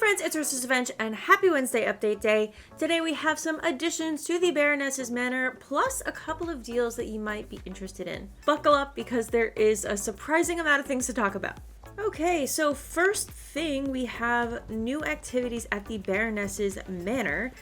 friends, it's UrsulasRevenge and happy Wednesday update day. Today we have some additions to the Baroness's Manor, plus a couple of deals that you might be interested in. Buckle up because there is a surprising amount of things to talk about. Okay, so first thing, we have new activities at the Baroness's Manor.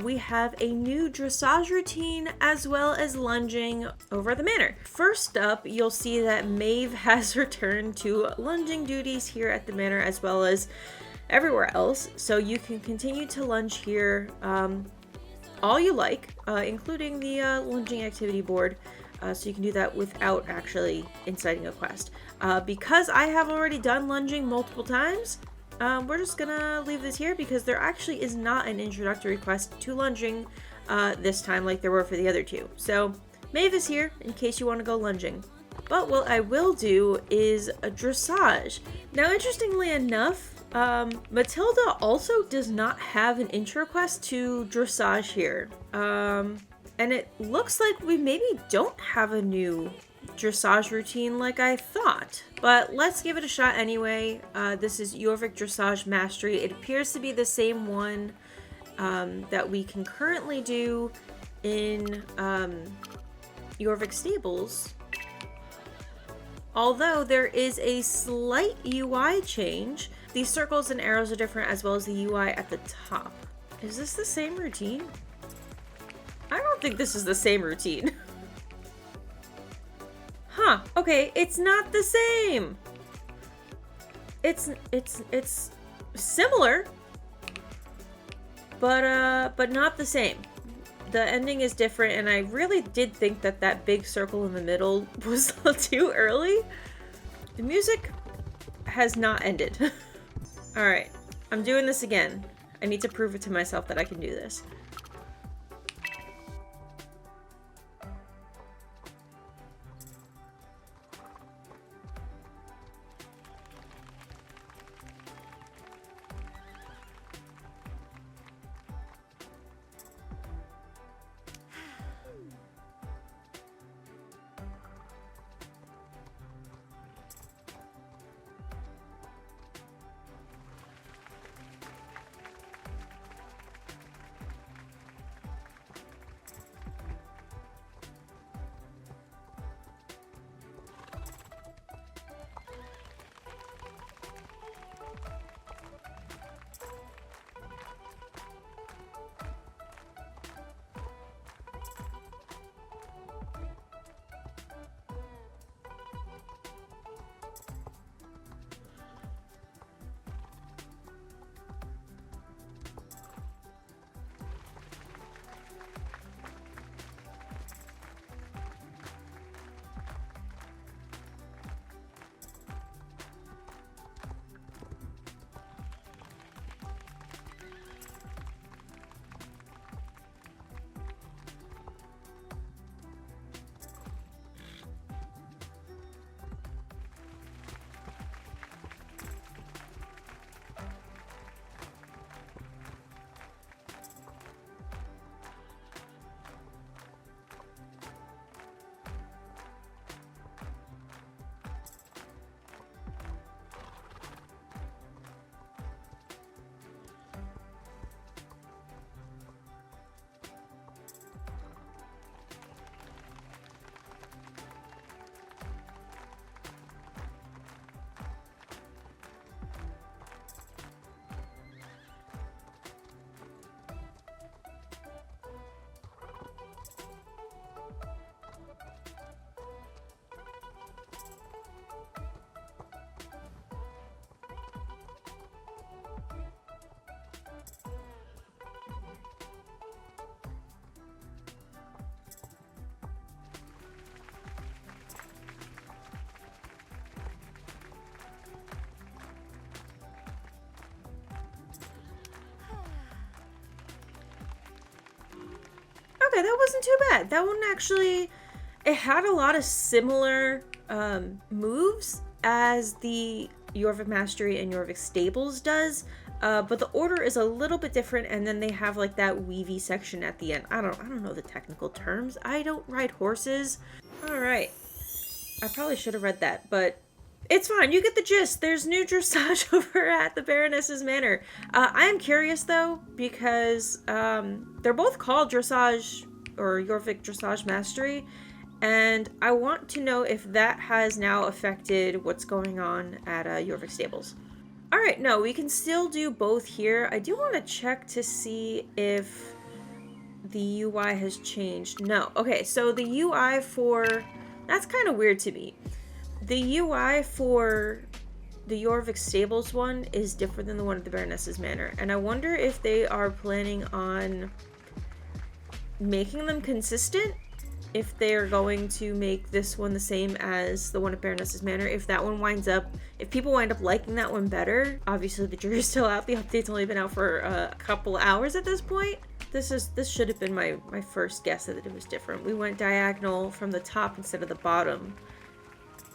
We have a new dressage routine as well as lunging over the manor. First up, you'll see that Maeve has returned to lunging duties here at the manor as well as everywhere else. So you can continue to lunge here all you like, including the lunging activity board. So you can do that without actually inciting a quest. Because I have already done lunging multiple times, we're just gonna leave this here because there actually is not an introductory quest to lunging this time like there were for the other two. So Maeve is here in case you want to go lunging. But what I will do is a dressage. Now, interestingly enough, Matilda also does not have an intro quest to dressage here. And it looks like we maybe don't have a new dressage routine like I thought. But let's give it a shot anyway. This is Jorvik Dressage Mastery. It appears to be the same one that we can currently do in Jorvik Stables. Although there is a slight UI change. These circles and arrows are different as well as the UI at the top. Is this the same routine? I don't think this is the same routine. Huh, okay, it's not the same. It's similar, but not the same. The ending is different, and I really did think that that big circle in the middle was too early. The music has not ended. All right, I'm doing this again. I need to prove it to myself that I can do this. Okay, that wasn't too bad. That one actually, it had a lot of similar moves as the Jorvik Mastery and Jorvik Stables does, but the order is a little bit different, and then they have like that weavy section at the end. I don't know the technical terms. I don't ride horses. All right, I probably should have read that, but It's fine. You get the gist. There's new dressage over at the Baroness's Manor. I am curious, though, because they're both called Dressage or Jorvik Dressage Mastery, and I want to know if that has now affected what's going on at Jorvik Stables. All right, no, we can still do both here. I do want to check to see if the UI has changed. No. Okay, so the UI for... That's kind of weird to me. The UI for the Jorvik Stables one is different than the one at the Baroness's Manor. And I wonder if they are planning on making them consistent. If they're going to make this one the same as the one at Baroness's Manor. If that one winds up... If people wind up liking that one better. Obviously, the jury's still out. The update's only been out for a couple hours at this point. This should have been my first guess that it was different. We went diagonal from the top instead of the bottom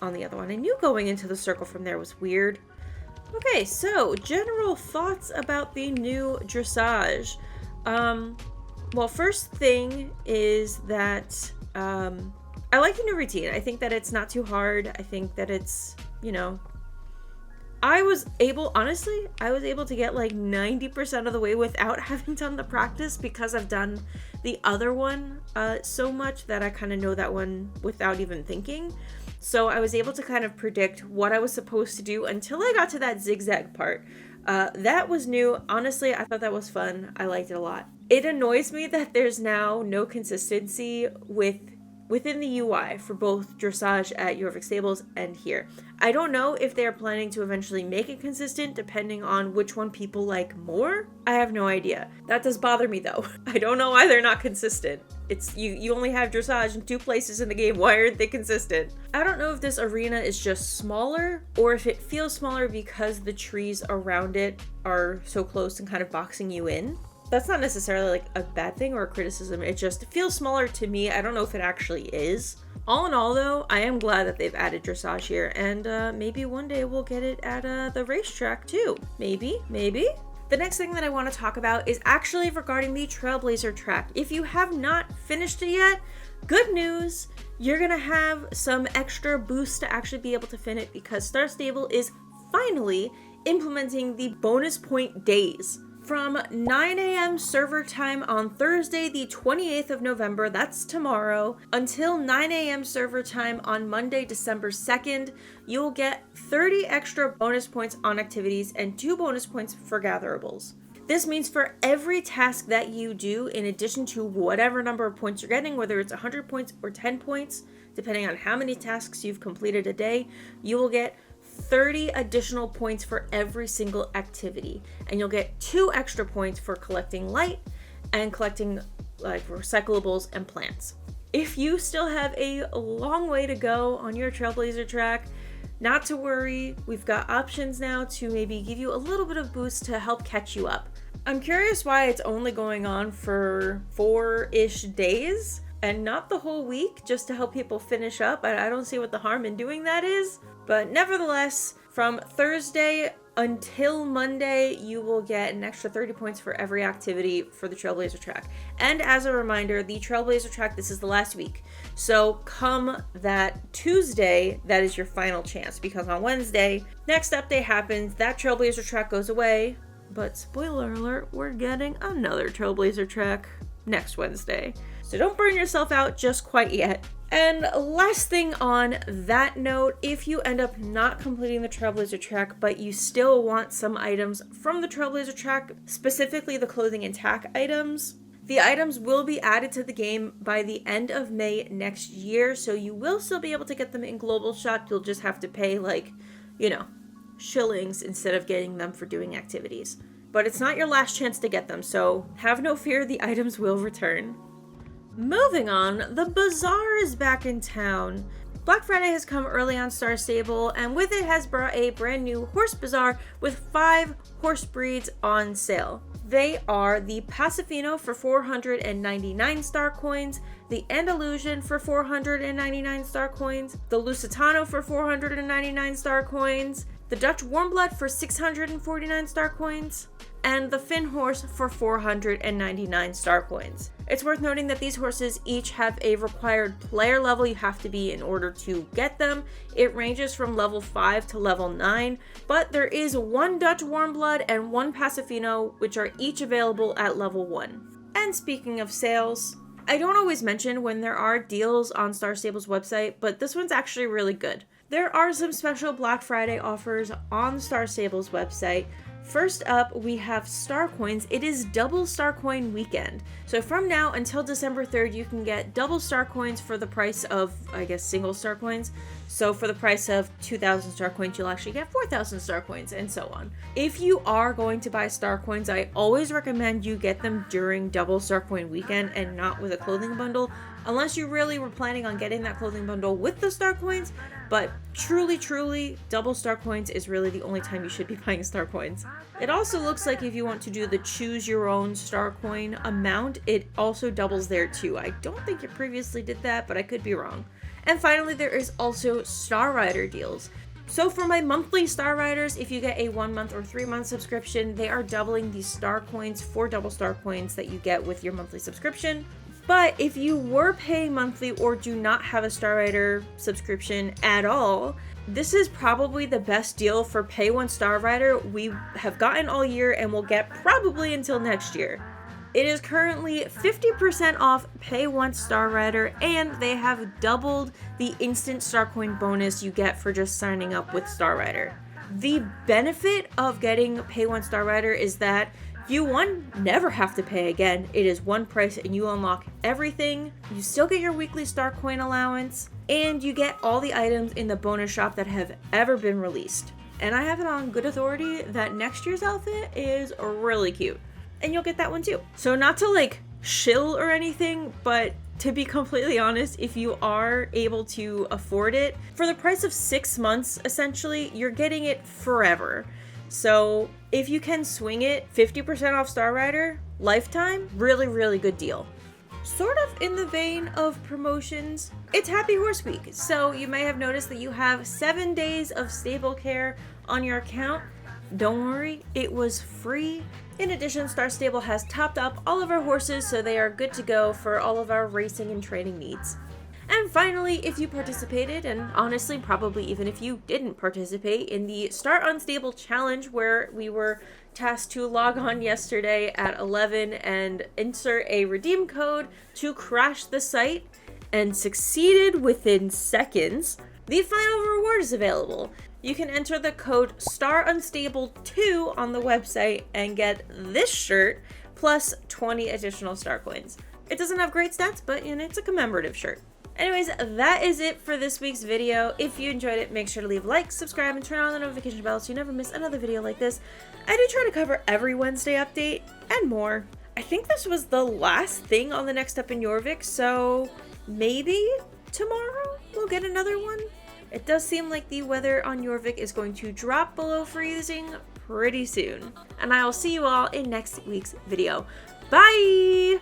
on the other one. I knew going into the circle from there was weird. Okay, so general thoughts about the new dressage. Well, first thing is that I like the new routine. I think that it's not too hard. I think that it's, you know, I was able to get like 90% of the way without having done the practice because I've done the other one so much that I kind of know that one without even thinking. So I was able to kind of predict what I was supposed to do until I got to that zigzag part. That was new. Honestly, I thought that was fun. I liked it a lot. It annoys me that there's now no consistency within the UI for both dressage at Jorvik Stables and here. I don't know if they're planning to eventually make it consistent depending on which one people like more. I have no idea. That does bother me though. I don't know why they're not consistent. It's you only have dressage in 2 places in the game. Why aren't they consistent? I don't know if this arena is just smaller or if it feels smaller because the trees around it are so close and kind of boxing you in. That's not necessarily like a bad thing or a criticism. It just feels smaller to me. I don't know if it actually is. All in all though, I am glad that they've added dressage here, and maybe one day we'll get it at the racetrack too. Maybe. The next thing that I want to talk about is actually regarding the Trailblazer track. If you have not finished it yet, good news. You're gonna have some extra boost to actually be able to finish it because Star Stable is finally implementing the bonus point days. From 9 a.m. server time on Thursday, the 28th of November, that's tomorrow, until 9 a.m. server time on Monday, December 2nd, you'll get 30 extra bonus points on activities and 2 bonus points for gatherables. This means for every task that you do, in addition to whatever number of points you're getting, whether it's 100 points or 10 points, depending on how many tasks you've completed a day, you will get 30 additional points for every single activity, and you'll get 2 extra points for collecting light and collecting like recyclables and plants. If you still have a long way to go on your Trailblazer track, not to worry, we've got options now to maybe give you a little bit of boost to help catch you up. I'm curious why it's only going on for 4-ish days and not the whole week, just to help people finish up. I don't see what the harm in doing that is. But nevertheless, from Thursday until Monday, you will get an extra 30 points for every activity for the Trailblazer track. And as a reminder, the Trailblazer track, this is the last week. So come that Tuesday, that is your final chance. Because on Wednesday, next update happens, that Trailblazer track goes away. But spoiler alert, we're getting another Trailblazer track next Wednesday. So don't burn yourself out just quite yet. And last thing on that note, if you end up not completing the Trailblazer track, but you still want some items from the Trailblazer track, specifically the clothing and tack items, the items will be added to the game by the end of May next year, so you will still be able to get them in Global Shop. You'll just have to pay shillings instead of getting them for doing activities. But it's not your last chance to get them, so have no fear, the items will return. Moving on, the Bazaar is back in town. Black Friday has come early on Star Stable, and with it has brought a brand new horse bazaar with 5 horse breeds on sale. They are the Pasifino for 499 star coins, the Andalusian for 499 star coins, the Lusitano for 499 star coins, the Dutch Warmblood for 649 star coins, and the Finn horse for 499 star coins. It's worth noting that these horses each have a required player level you have to be in order to get them. It ranges from level 5 to level 9, but there is one Dutch Warmblood and one Pasifino, which are each available at level 1. And speaking of sales, I don't always mention when there are deals on Star Stable's website, but this one's actually really good. There are some special Black Friday offers on Star Stable's website. First up, we have Star Coins. It is double Star Coin weekend. So from now until December 3rd, you can get double Star Coins for the price of, I guess, single Star Coins. So for the price of 2,000 Star Coins, you'll actually get 4,000 Star Coins, and so on. If you are going to buy Star Coins, I always recommend you get them during double Star Coin weekend and not with a clothing bundle, unless you really were planning on getting that clothing bundle with the Star Coins. But truly, double Star Coins is really the only time you should be buying Star Coins. It also looks like if you want to do the choose your own Star Coin amount, it also doubles there too. I don't think it previously did that, but I could be wrong. And finally, there is also Star Rider deals. So for my monthly Star Riders, if you get a 1 month or 3 month subscription, they are doubling the Star Coins for double Star Coins that you get with your monthly subscription. But if you were paying monthly or do not have a Star Rider subscription at all, this is probably the best deal for Pay 1 Star Rider we have gotten all year and will get probably until next year. It is currently 50% off Pay 1 Star Rider, and they have doubled the instant Star Coin bonus you get for just signing up with Star Rider. The benefit of getting Pay 1 Star Rider is that you, one, never have to pay again. It is one price and you unlock everything. You still get your weekly Star Coin allowance, and you get all the items in the bonus shop that have ever been released. And I have it on good authority that next year's outfit is really cute. And you'll get that one too. So not to like shill or anything, but to be completely honest, if you are able to afford it, for the price of 6 months, essentially, you're getting it forever. So if you can swing it, 50% off Star Rider, lifetime, really good deal. Sort of in the vein of promotions, it's Happy Horse Week. So you may have noticed that you have 7 days of stable care on your account. Don't worry, it was free. In addition, Star Stable has topped up all of our horses, so they are good to go for all of our racing and training needs. And finally, if you participated, and honestly, probably even if you didn't participate, in the Start Unstable Challenge, where we were tasked to log on yesterday at 11 and insert a redeem code to crash the site, and succeeded within seconds, the final reward is available. You can enter the code StarUnstable2 on the website and get this shirt plus 20 additional Star Coins. It doesn't have great stats, but it's a commemorative shirt. Anyways, that is it for this week's video. If you enjoyed it, make sure to leave a like, subscribe, and turn on the notification bell so you never miss another video like this. I do try to cover every Wednesday update and more. I think this was the last thing on the Next Up in Jorvik, so maybe tomorrow we'll get another one. It does seem like the weather on Jorvik is going to drop below freezing pretty soon. And I will see you all in next week's video. Bye!